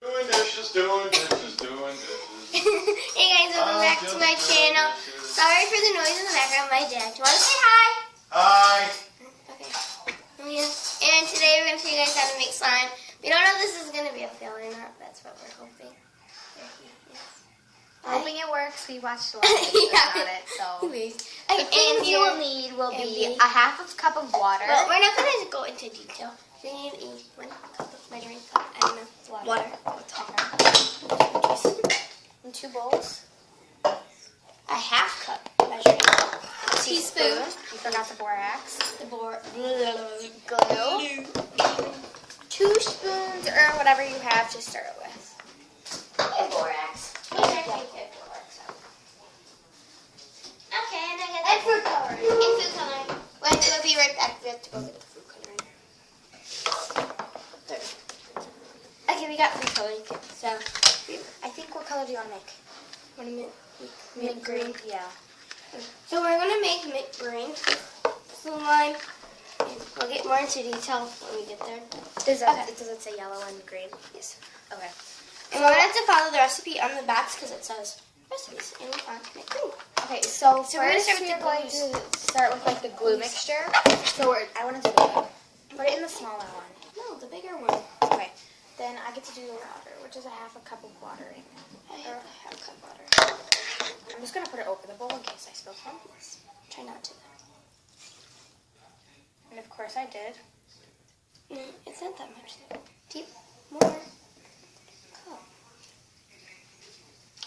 Doing dishes, doing dishes, doing dishes. Hey guys, welcome back to my channel. Sorry for the noise in the background. My dad. Do you want to say hi? Hi. Okay. And today we're going to show you guys how to make slime. We don't know if this is going to be a fail or not. That's what we're hoping. There he is. Hoping it works. We watched a lot of videos on it, so. The things you will need will be a half a cup of water. Well, we're not going to go into detail. You need a 1 cup of measuring cup and water. And 2 bowls. A half cup measuring cup. A teaspoon. You forgot the borax. The glue. 2 spoons or whatever you have to stir it with. Okay, borax. Okay, and I get food coloring. And food coloring. We'll be right back. We have to go get the food coloring. There. Okay, we got food coloring kit. So, I think what color do you want to make? want to make mint green. Yeah. So we're gonna make mint green slime. We'll get more into detail when we get there. Does it say yellow and green? Yes. Okay. And we're gonna have to follow the recipe on the backs because it says recipes and mint green. Okay, so So we're gonna first start with the going glues. to start with like the glue mixture. So I want to do it. Put it in the smaller one. No, the bigger one. Okay. Then I get to do the water, which is a half a cup of water. I have a half cup water. I'm just gonna put it over the bowl in case I spill some. Try not to. And of course I did. It's not that much though. Deep. More. Cool.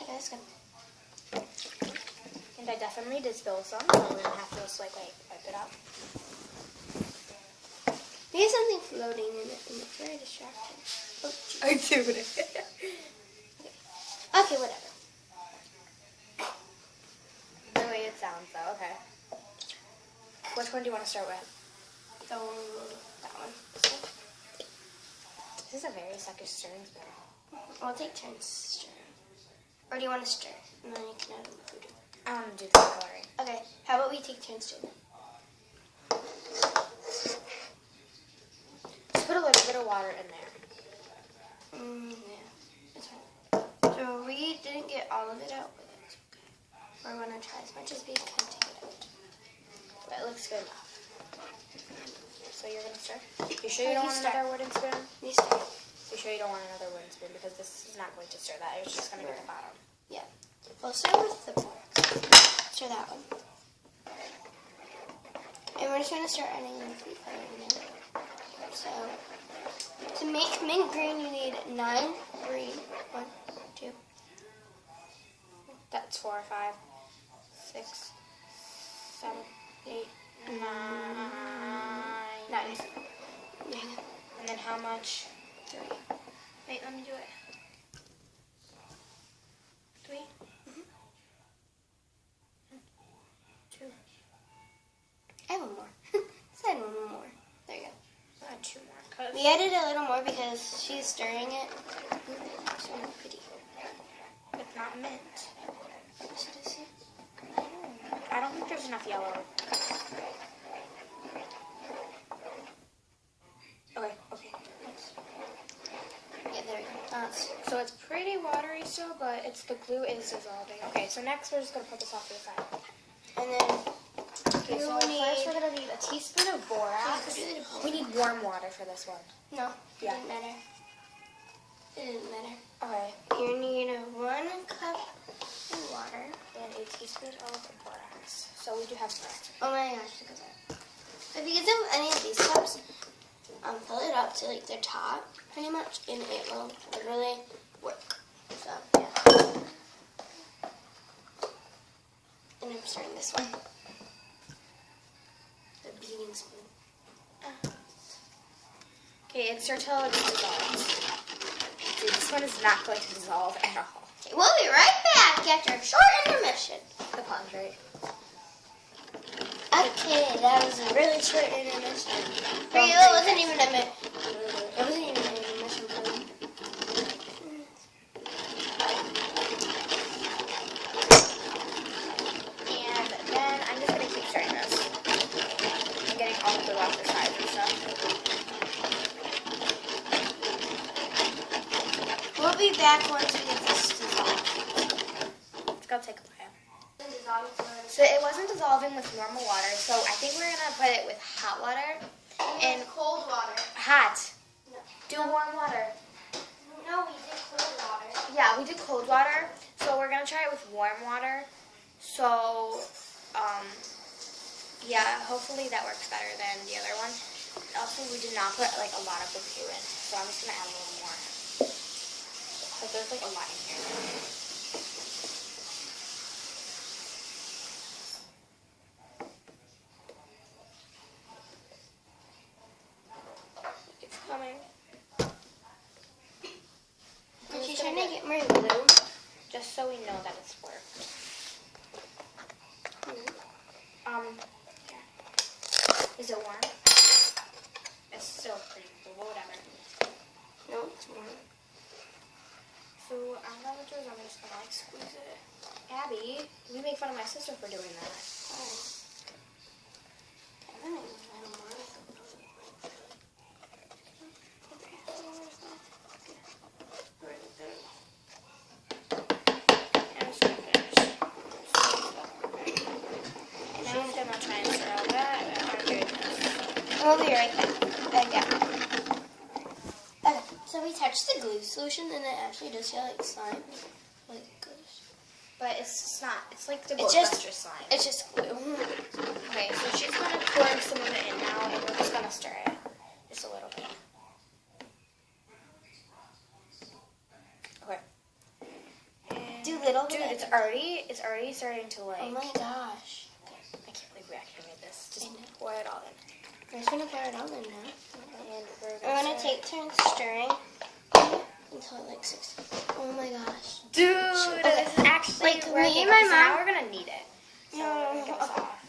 Okay, that's good. And I definitely did spill some, so we're gonna have to just like wipe it out. We have something floating in it and it's very distracting. Oh, I do it. okay, whatever. The way it sounds though, okay. Which one do you want to start with? That one. This is a very sucky stirring spoon. We'll take turns stirring. Or do you want to stir? And then you can add the food. I want to do the coloring. Okay, how about we take turns stirring? Just put a little bit of water in there. Yeah, that's fine. So we didn't get all of it out, but that's okay. We're going to try as much as we can to get it. That looks good enough. So you're going to stir? You sure you don't want another wooden spoon? You stir. You sure you don't want another wooden spoon? Because this is not going to stir that. It's just going to get the bottom. Yeah. We'll start with the borax. Stir that one. And we're just going to start adding the food coloring in. So, to make mint green, you need 9 green. 1, 2. That's 4, 5, 6, 7, 8, 9. 9. And then how much? 3. Wait, let me do it. 3? 2. I have one more. Let's add one more. There you go. Add 2 more. We added a little more because she's stirring it. It's really pretty. It's not mint. Should I see? I don't think there's enough yellow. Okay. Yeah, there we go. So it's pretty watery still, but the glue is dissolving. Okay, so next we're just going to put this off to the side. And then Okay, so first we're going to need a teaspoon of borax. We need warm water for this one. No, Yeah. it didn't matter. It didn't matter. Okay. You need 1 cup of water. And a teaspoon of borax. So we do have borax. Oh my gosh, look at that. If you get any of these cups, fill it up to like the top, pretty much, and it will literally work. So, yeah. And I'm starting this one. The beating spoon. Okay, and stir till it's dissolved. Dude, this one is not going to dissolve at all. Okay, we'll be right back after a short intermission. The pond's right. Okay, that was a really short intermission. For you, it wasn't even a minute. It wasn't even an intermission for me. And then I'm just going to keep stirring this. I'm getting all of the off the sides and stuff. We'll I'll be back once we get this dissolved. Let's go take a while. So it wasn't dissolving with normal water, so I think we're gonna put it with hot water and cold water. hot. No. Do warm water. No, we did cold water. Yeah, we did cold water, so we're gonna try it with warm water. So, yeah, hopefully that works better than the other one. Also, we did not put like a lot of the glue in, so I'm just gonna add a little more. But there's like a lot in here. It's coming. And she's trying to get more glue. Just so we know that it's worked. Yeah. Is it warm? It's still pretty cool, whatever. No, it's warm. So I'm gonna do is I'm just gonna like squeeze it. Abby, we make fun of my sister for doing that. We'll be right back. Okay. Okay, so we touched the glue solution and it actually does feel like slime. Like goes. But it's just not. It's like the It's just- Ghostbuster slime. It's just glue. Okay, so she's gonna pour some of it in now, and we're just gonna stir it just a little bit. Okay. And Do little dude, bit. it's already starting to like. Oh my gosh. I can't believe we actually made this. Just I know. pour it all in. We're just gonna pour it all in now. And We're gonna take turns stirring until it like 60. Oh my gosh. Dude, Okay. this is actually Like, me working. and my Okay, so mom- now we're gonna knead it. So we're gonna get this Okay. off.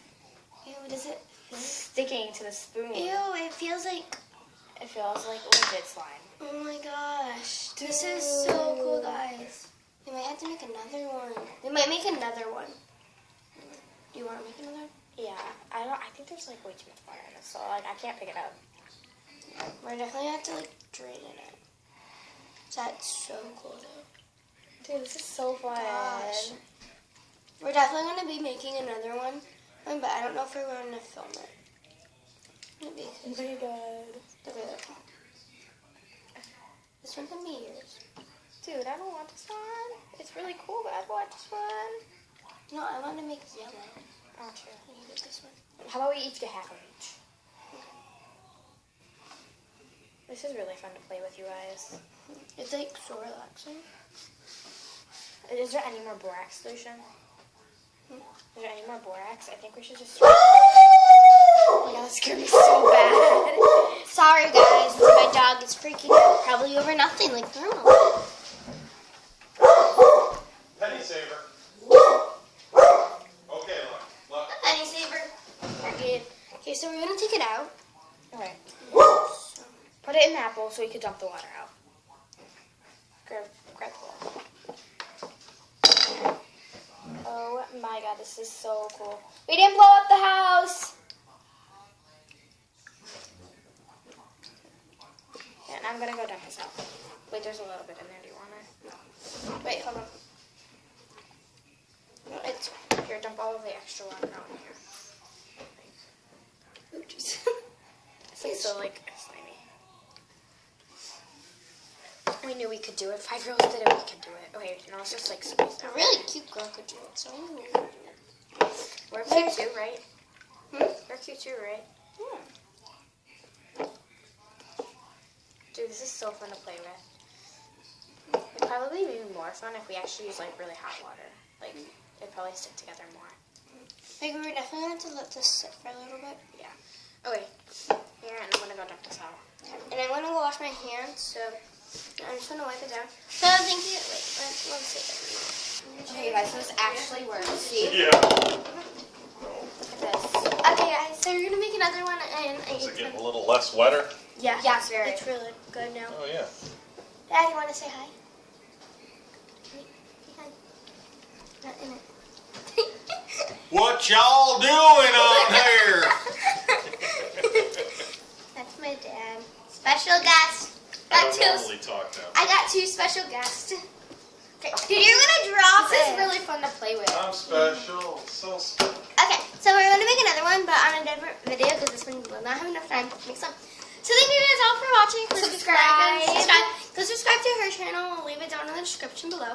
Ew, does it? This is sticking to the spoon. Ew, it feels like. It feels like legit slime. Oh my gosh. This is so cool, guys. We might have to make another one. We might make another one. Do you want to make another one? Yeah, I think there's like way too much water in this, so like I can't pick it up. We're definitely gonna have to like drain it. That's so cool though. Dude, this is so fun. Gosh. We're definitely gonna be making another one, but I don't know if we're going to film it. Maybe. Oh my god. Okay, okay. This one can be yours. Dude, I don't want this one. It's really cool, but I want this one. No, I want to make yellow. Oh, true. You get this one. How about we each get half of each? This is really fun to play with, you guys. It's like so relaxing. Is there any more borax solution? Is there any more borax? I think we should just... Oh my god, that scared me so bad. Sorry guys, my dog is freaking out. Probably over nothing like normal. Penny saver. Okay, look. Penny saver. Okay, so we're gonna take it out. Okay. Put it in the apple so we can dump the water out. Grab the bowl. Oh my god, this is so cool. We didn't blow up the house! And I'm gonna go dump this out. Wait, there's a little bit in there. Do you want it? Wait, hold on. No, it's here. Dump all of the extra water out in here. Oops. It's like so like slimy. We knew we could do it. 5-year-olds did it. We could do it. Okay, now let's just like squeeze A down. really cute girl could do it, so I'm gonna do it. We're cute too, right? Hmm? We're cute too, right? Yeah. Dude, this is so fun to play with. It'd probably be more fun if we actually use like really hot water. Like, it'd probably stick together more. Like, we're definitely gonna have to let this sit for a little bit. Yeah. Okay. Here, and I'm gonna go dump this out. And I'm gonna go wash my hands, so I'm just gonna wipe it down. So thank you. Wait, let's sit Okay, guys, so this actually works. See? Yeah. Look at this. there. Okay, guys, so we're gonna make another one, and Is it getting a little less wetter? yeah, Yes, very. it's really good now. Oh, yeah. Dad, you want to say hi? Say hi. Not in it. What y'all doing on here? That's my dad. Special guest. I Got don't two. normally talk that I much. got two special guests. Okay. Dude, you're gonna drop This it. is really fun to play with. I'm special. So special. Okay, so we're gonna make another one, but on a different video because this one will not have enough time to make some. So thank you guys all for watching. Please subscribe. Go subscribe to her channel. I'll leave it down in the description below.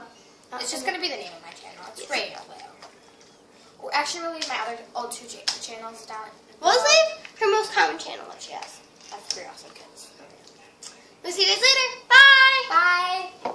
It's just gonna be the name of my channel. It's Raeann. Actually, we'll leave my other old two channels down. We'll leave her most common channel that she has. That's 3 Awesome Kids. We'll see you guys later. Bye. Bye.